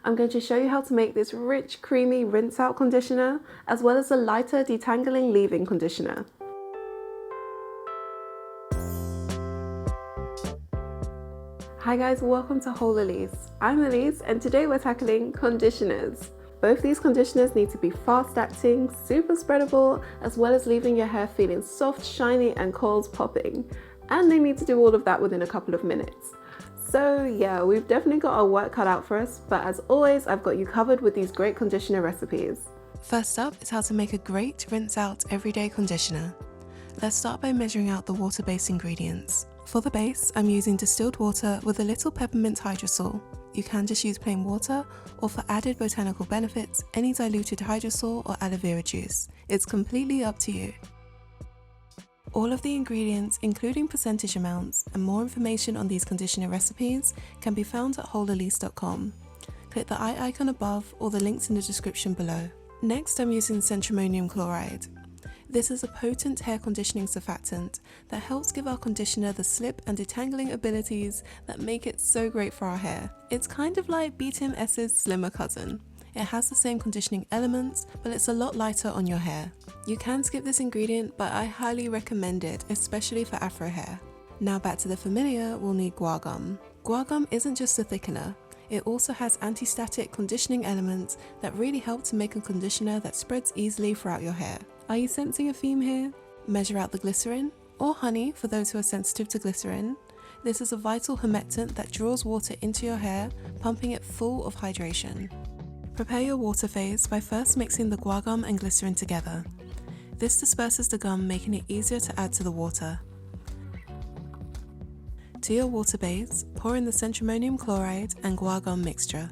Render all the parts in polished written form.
I'm going to show you how to make this rich, creamy rinse out conditioner, as well as a lighter detangling leave-in conditioner. Hi guys, welcome to WholeElise. I'm Elise and today we're tackling conditioners. Both these conditioners need to be fast acting, super spreadable, as well as leaving your hair feeling soft, shiny and curls popping. And they need to do all of that within a couple of minutes. So yeah, we've definitely got our work cut out for us, but as always, I've got you covered with these great conditioner recipes. First up is how to make a great rinse out everyday conditioner. Let's start by measuring out the water-based ingredients. For the base, I'm using distilled water with a little peppermint hydrosol. You can just use plain water, or for added botanical benefits, any diluted hydrosol or aloe vera juice. It's completely up to you. All of the ingredients, including percentage amounts and more information on these conditioner recipes, can be found at WholeElise.com. Click the eye icon above or the links in the description below. Next, I'm using centrimonium chloride. This is a potent hair conditioning surfactant that helps give our conditioner the slip and detangling abilities that make it so great for our hair. It's kind of like BTMS's slimmer cousin. It has the same conditioning elements, but it's a lot lighter on your hair. You can skip this ingredient, but I highly recommend it, especially for afro hair. Now back to the familiar, we'll need guar gum. Guar gum isn't just a thickener. It also has anti-static conditioning elements that really help to make a conditioner that spreads easily throughout your hair. Are you sensing a theme here? Measure out the glycerin, or honey for those who are sensitive to glycerin. This is a vital humectant that draws water into your hair, pumping it full of hydration. Prepare your water phase by first mixing the guar gum and glycerin together. This disperses the gum, making it easier to add to the water. To your water base, pour in the centrimonium chloride and guar gum mixture.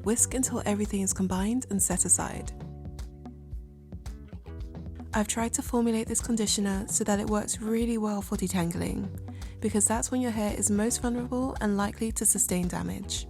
Whisk until everything is combined and set aside. I've tried to formulate this conditioner so that it works really well for detangling, because that's when your hair is most vulnerable and likely to sustain damage.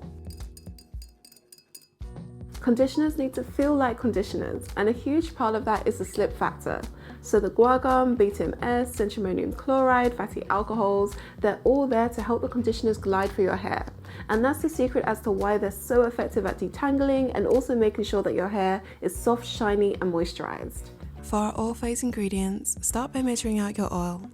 Conditioners need to feel like conditioners, and a huge part of that is the slip factor. So the guar gum, BTMS, centrimonium chloride, fatty alcohols, they're all there to help the conditioners glide through your hair. And that's the secret as to why they're so effective at detangling and also making sure that your hair is soft, shiny and moisturized. For our oil phase ingredients, start by measuring out your oil.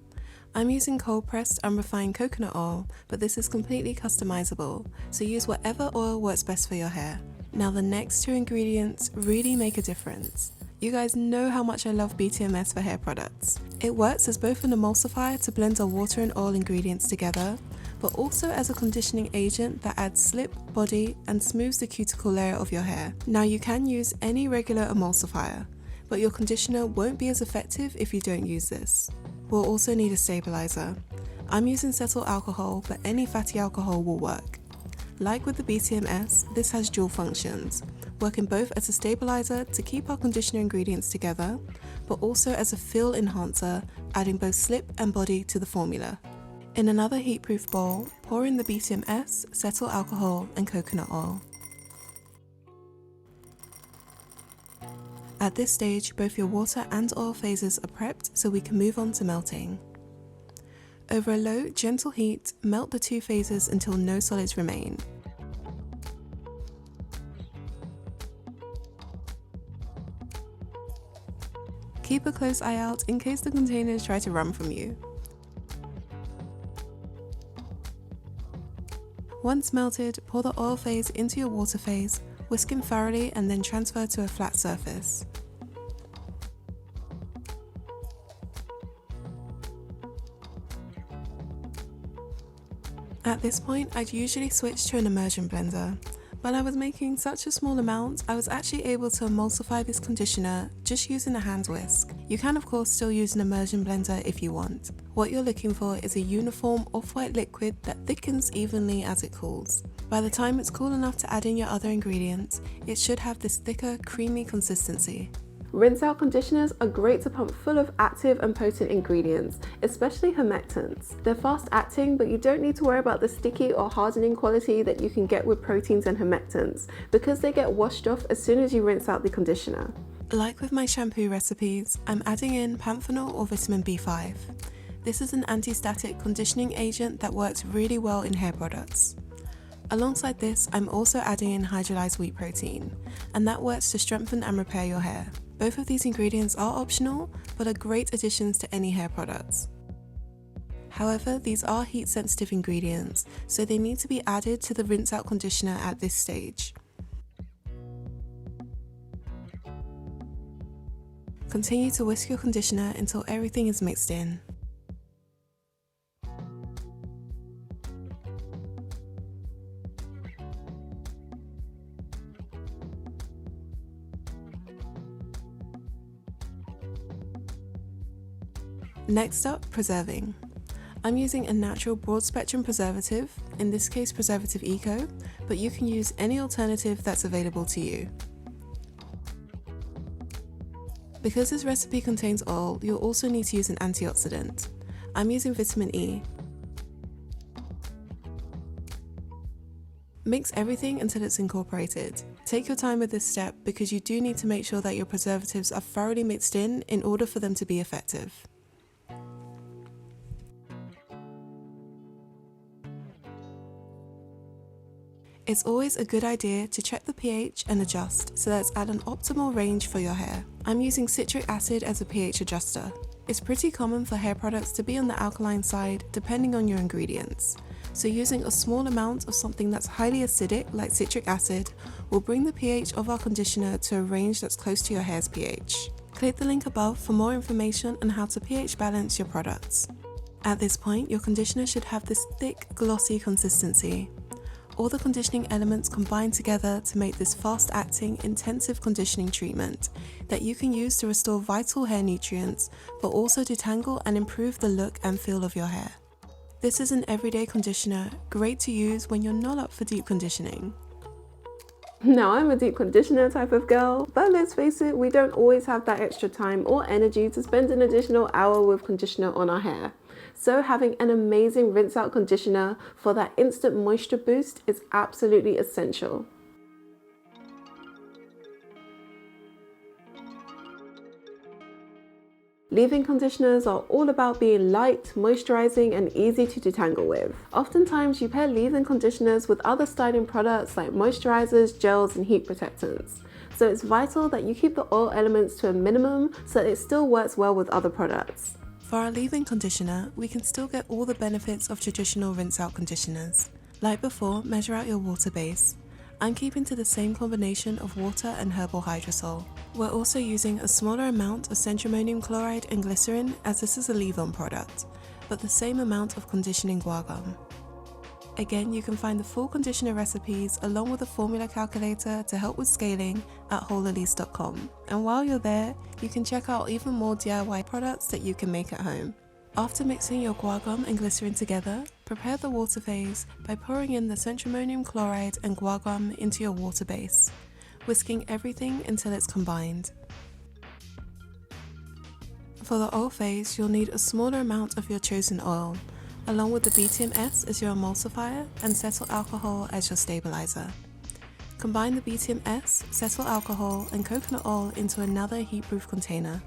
I'm using cold pressed unrefined coconut oil, but this is completely customizable, so use whatever oil works best for your hair. Now the next two ingredients really make a difference. You guys know how much I love BTMS for hair products. It works as both an emulsifier to blend our water and oil ingredients together, but also as a conditioning agent that adds slip, body, and smooths the cuticle layer of your hair. Now you can use any regular emulsifier, but your conditioner won't be as effective if you don't use this. We'll also need a stabilizer. I'm using cetyl alcohol, but any fatty alcohol will work. Like with the BTMS, this has dual functions, working both as a stabilizer to keep our conditioner ingredients together, but also as a feel enhancer, adding both slip and body to the formula. In another heatproof bowl, pour in the BTMS, cetyl alcohol, and coconut oil. At this stage, both your water and oil phases are prepped so we can move on to melting. Over a low, gentle heat, melt the two phases until no solids remain. Keep a close eye out in case the containers try to run from you. Once melted, pour the oil phase into your water phase, whisking thoroughly and then transfer to a flat surface. At this point, I'd usually switch to an immersion blender, but I was making such a small amount, I was actually able to emulsify this conditioner just using a hand whisk. You can of course still use an immersion blender if you want. What you're looking for is a uniform off-white liquid that thickens evenly as it cools. By the time it's cool enough to add in your other ingredients, it should have this thicker, creamy consistency. Rinse out conditioners are great to pump full of active and potent ingredients, especially humectants. They're fast acting, but you don't need to worry about the sticky or hardening quality that you can get with proteins and humectants, because they get washed off as soon as you rinse out the conditioner. Like with my shampoo recipes, I'm adding in panthenol or vitamin B5. This is an anti-static conditioning agent that works really well in hair products. Alongside this, I'm also adding in hydrolyzed wheat protein, and that works to strengthen and repair your hair. Both of these ingredients are optional, but are great additions to any hair products. However, these are heat-sensitive ingredients, so they need to be added to the rinse-out conditioner at this stage. Continue to whisk your conditioner until everything is mixed in. Next up, preserving. I'm using a natural broad spectrum preservative, in this case Preservative Eco, but you can use any alternative that's available to you. Because this recipe contains oil, you'll also need to use an antioxidant. I'm using vitamin E. Mix everything until it's incorporated. Take your time with this step because you do need to make sure that your preservatives are thoroughly mixed in order for them to be effective. It's always a good idea to check the pH and adjust so that it's at an optimal range for your hair. I'm using citric acid as a pH adjuster. It's pretty common for hair products to be on the alkaline side depending on your ingredients. So using a small amount of something that's highly acidic like citric acid will bring the pH of our conditioner to a range that's close to your hair's pH. Click the link above for more information on how to pH balance your products. At this point, your conditioner should have this thick, glossy consistency. All the conditioning elements combine together to make this fast-acting, intensive conditioning treatment that you can use to restore vital hair nutrients, but also detangle and improve the look and feel of your hair. This is an everyday conditioner, great to use when you're not up for deep conditioning. Now, I'm a deep conditioner type of girl, but let's face it, we don't always have that extra time or energy to spend an additional hour with conditioner on our hair. So having an amazing rinse out conditioner for that instant moisture boost is absolutely essential. Leave-in conditioners are all about being light, moisturizing, and easy to detangle with. Oftentimes, you pair leave-in conditioners with other styling products like moisturizers, gels, and heat protectants. So it's vital that you keep the oil elements to a minimum so that it still works well with other products. For our leave-in conditioner, we can still get all the benefits of traditional rinse-out conditioners. Like before, measure out your water base. I'm keeping to the same combination of water and herbal hydrosol. We're also using a smaller amount of centrimonium chloride and glycerin as this is a leave-on product, but the same amount of conditioning guar gum. Again, you can find the full conditioner recipes along with a formula calculator to help with scaling at WholeElise.com. And while you're there, you can check out even more DIY products that you can make at home. After mixing your guar gum and glycerin together, prepare the water phase by pouring in the centrimonium chloride and guar gum into your water base, whisking everything until it's combined. For the oil phase, you'll need a smaller amount of your chosen oil, along with the BTMS as your emulsifier and cetyl alcohol as your stabilizer. Combine the BTMS, cetyl alcohol, and coconut oil into another heat-proof container.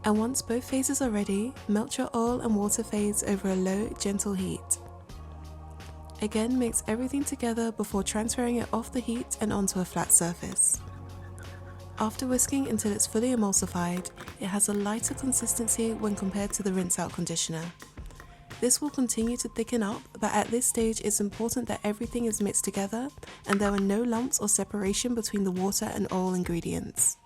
And once both phases are ready, melt your oil and water phase over a low, gentle heat. Again, mix everything together before transferring it off the heat and onto a flat surface. After whisking until it's fully emulsified, it has a lighter consistency when compared to the rinse-out conditioner. This will continue to thicken up, but at this stage it's important that everything is mixed together and there are no lumps or separation between the water and oil ingredients.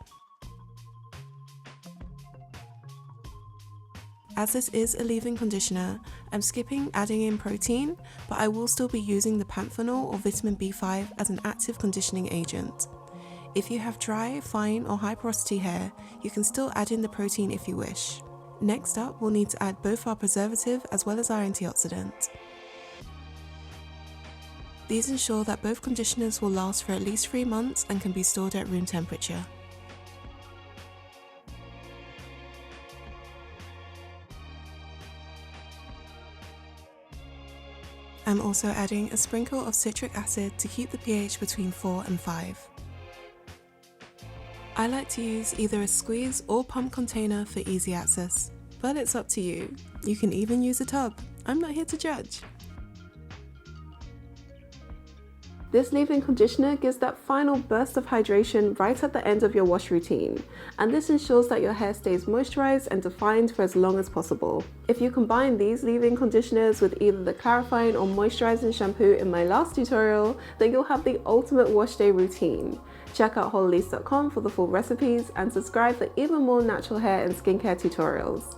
As this is a leave-in conditioner, I'm skipping adding in protein, but I will still be using the panthenol or vitamin B5 as an active conditioning agent. If you have dry, fine or high porosity hair, you can still add in the protein if you wish. Next up, we'll need to add both our preservative as well as our antioxidant. These ensure that both conditioners will last for at least 3 months and can be stored at room temperature. I'm also adding a sprinkle of citric acid to keep the pH between 4 and 5. I like to use either a squeeze or pump container for easy access, but it's up to you. You can even use a tub. I'm not here to judge. This leave-in conditioner gives that final burst of hydration right at the end of your wash routine, and this ensures that your hair stays moisturized and defined for as long as possible. If you combine these leave-in conditioners with either the clarifying or moisturizing shampoo in my last tutorial, then you'll have the ultimate wash day routine. Check out WholeElise.com for the full recipes and subscribe for even more natural hair and skincare tutorials.